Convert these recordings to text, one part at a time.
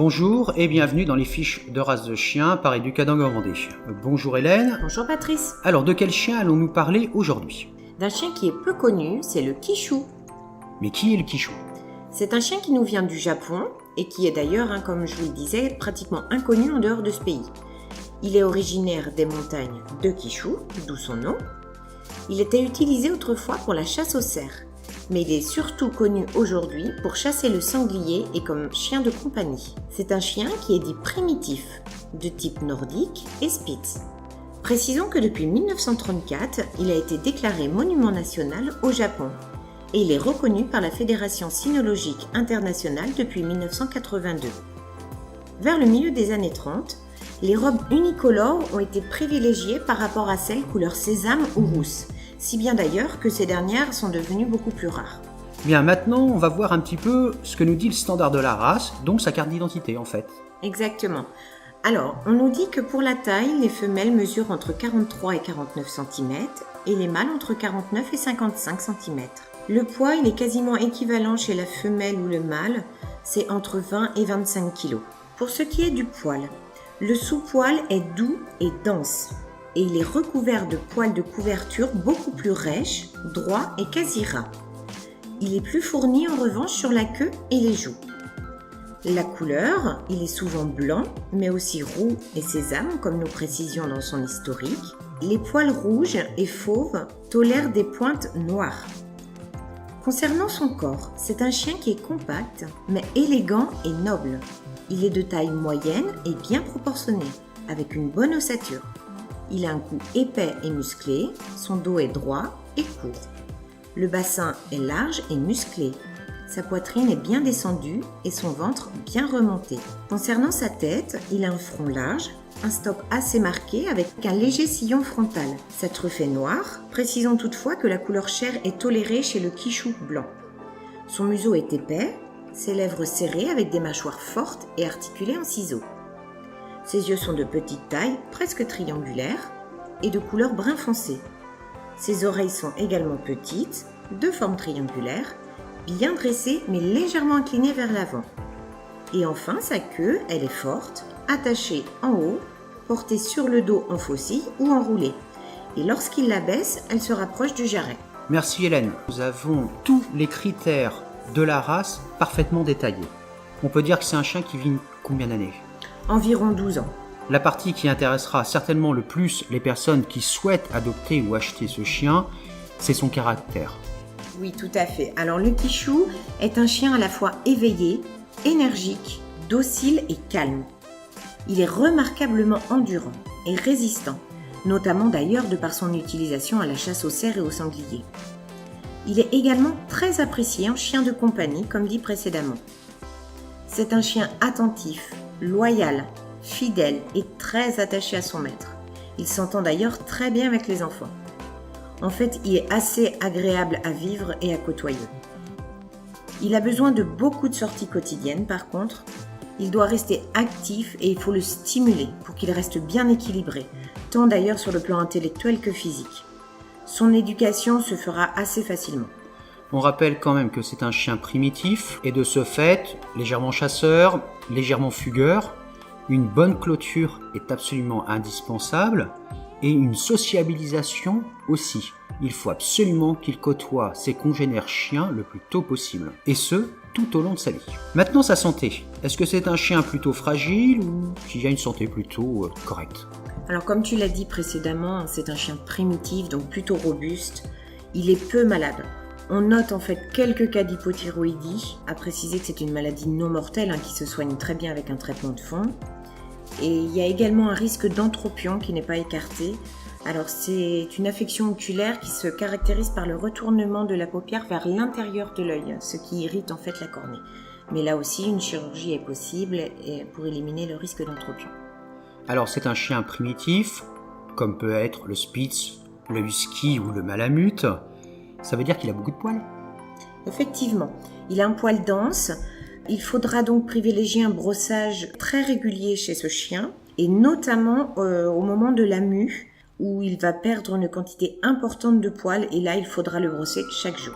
Bonjour et bienvenue dans les fiches de race de chien par Educadog en Vendée. Bonjour Hélène. Bonjour Patrice. Alors de quel chien allons-nous parler aujourd'hui? D'un chien qui est peu connu, c'est le Kishu. Mais qui est le Kishu? C'est un chien qui nous vient du Japon et qui est d'ailleurs, comme je vous le disais, pratiquement inconnu en dehors de ce pays. Il est originaire des montagnes de Kishu, d'où son nom. Il était utilisé autrefois pour la chasse aux cerfs, mais il est surtout connu aujourd'hui pour chasser le sanglier et comme chien de compagnie. C'est un chien qui est dit primitif, de type nordique et spitz. Précisons que depuis 1934, il a été déclaré monument national au Japon et il est reconnu par la Fédération cynologique internationale depuis 1982. Vers le milieu des années 30, les robes unicolores ont été privilégiées par rapport à celles couleur sésame ou rousse, si bien d'ailleurs que ces dernières sont devenues beaucoup plus rares. Bien, maintenant on va voir un petit peu ce que nous dit le standard de la race, donc sa carte d'identité en fait. Exactement. Alors, on nous dit que pour la taille, les femelles mesurent entre 43 et 49 cm et les mâles entre 49 et 55 cm. Le poids, il est quasiment équivalent chez la femelle ou le mâle, c'est entre 20 et 25 kg. Pour ce qui est du poil, le sous-poil est doux et dense et il est recouvert de poils de couverture beaucoup plus rêches, droits et quasi ras. Il est plus fourni en revanche sur la queue et les joues. La couleur, il est souvent blanc, mais aussi roux et sésame, comme nous précisions dans son historique. Les poils rouges et fauves tolèrent des pointes noires. Concernant son corps, c'est un chien qui est compact, mais élégant et noble. Il est de taille moyenne et bien proportionné, avec une bonne ossature. Il a un cou épais et musclé, son dos est droit et court. Le bassin est large et musclé. Sa poitrine est bien descendue et son ventre bien remonté. Concernant sa tête, il a un front large, un stop assez marqué avec un léger sillon frontal. Sa truffe est noire, précisons toutefois que la couleur chair est tolérée chez le Kishu blanc. Son museau est épais, ses lèvres serrées avec des mâchoires fortes et articulées en ciseaux. Ses yeux sont de petite taille, presque triangulaires, et de couleur brun foncé. Ses oreilles sont également petites, de forme triangulaire, bien dressée mais légèrement inclinée vers l'avant. Et enfin, sa queue, elle est forte, attachée en haut, portée sur le dos en faucille ou enroulée. Et lorsqu'il la baisse, elle se rapproche du jarret. Merci Hélène. Nous avons tous les critères de la race parfaitement détaillés. On peut dire que c'est un chien qui vit combien d'années? Environ 12 ans. La partie qui intéressera certainement le plus les personnes qui souhaitent adopter ou acheter ce chien, c'est son caractère. Oui, tout à fait. Alors le Kishu est un chien à la fois éveillé, énergique, docile et calme. Il est remarquablement endurant et résistant, notamment d'ailleurs de par son utilisation à la chasse aux cerfs et aux sangliers. Il est également très apprécié en chien de compagnie, comme dit précédemment. C'est un chien attentif, loyal, fidèle et très attaché à son maître. Il s'entend d'ailleurs très bien avec les enfants. En fait, il est assez agréable à vivre et à côtoyer. Il a besoin de beaucoup de sorties quotidiennes par contre. Il doit rester actif et il faut le stimuler pour qu'il reste bien équilibré, tant d'ailleurs sur le plan intellectuel que physique. Son éducation se fera assez facilement. On rappelle quand même que c'est un chien primitif et de ce fait, légèrement chasseur, légèrement fugueur. Une bonne clôture est absolument indispensable et une sociabilisation aussi. Il faut absolument qu'il côtoie ses congénères chiens le plus tôt possible, et ce, tout au long de sa vie. Maintenant, sa santé. Est-ce que c'est un chien plutôt fragile ou qui a une santé plutôt correcte? Alors comme tu l'as dit précédemment, c'est un chien primitif, donc plutôt robuste. Il est peu malade. On note en fait quelques cas d'hypothyroïdie, à préciser que c'est une maladie non mortelle qui se soigne très bien avec un traitement de fond. Et il y a également un risque d'entropion qui n'est pas écarté. Alors c'est une affection oculaire qui se caractérise par le retournement de la paupière vers l'intérieur de l'œil, ce qui irrite en fait la cornée. Mais là aussi, une chirurgie est possible pour éliminer le risque d'entropion. Alors c'est un chien primitif, comme peut être le Spitz, le Husky ou le Malamute. Ça veut dire qu'il a beaucoup de poils? Effectivement, il a un poil dense. Il faudra donc privilégier un brossage très régulier chez ce chien, et notamment au moment de la mue, où il va perdre une quantité importante de poils, et là il faudra le brosser chaque jour.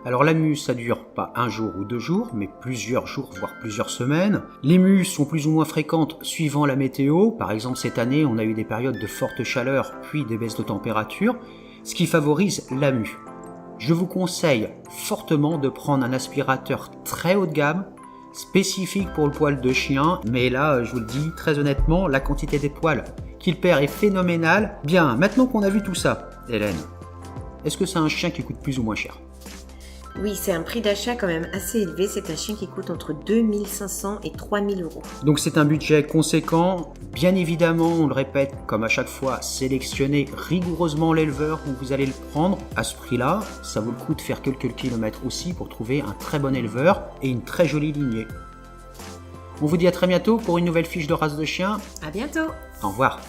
Alors la mue, ça dure pas un jour ou 2 jours, mais plusieurs jours, voire plusieurs semaines. Les mues sont plus ou moins fréquentes suivant la météo. Par exemple, cette année, on a eu des périodes de forte chaleur, puis des baisses de température, ce qui favorise la mue. Je vous conseille fortement de prendre un aspirateur très haut de gamme, spécifique pour le poil de chien, mais là, je vous le dis très honnêtement, la quantité des poils qu'il perd est phénoménale. Bien, maintenant qu'on a vu tout ça, Hélène, est-ce que c'est un chien qui coûte plus ou moins cher ? Oui, c'est un prix d'achat quand même assez élevé. C'est un chien qui coûte entre 2500 et 3000 euros. Donc c'est un budget conséquent. Bien évidemment, on le répète, comme à chaque fois, sélectionnez rigoureusement l'éleveur où vous allez le prendre. À ce prix-là, ça vaut le coup de faire quelques kilomètres aussi pour trouver un très bon éleveur et une très jolie lignée. On vous dit à très bientôt pour une nouvelle fiche de race de chien. À bientôt. Au revoir.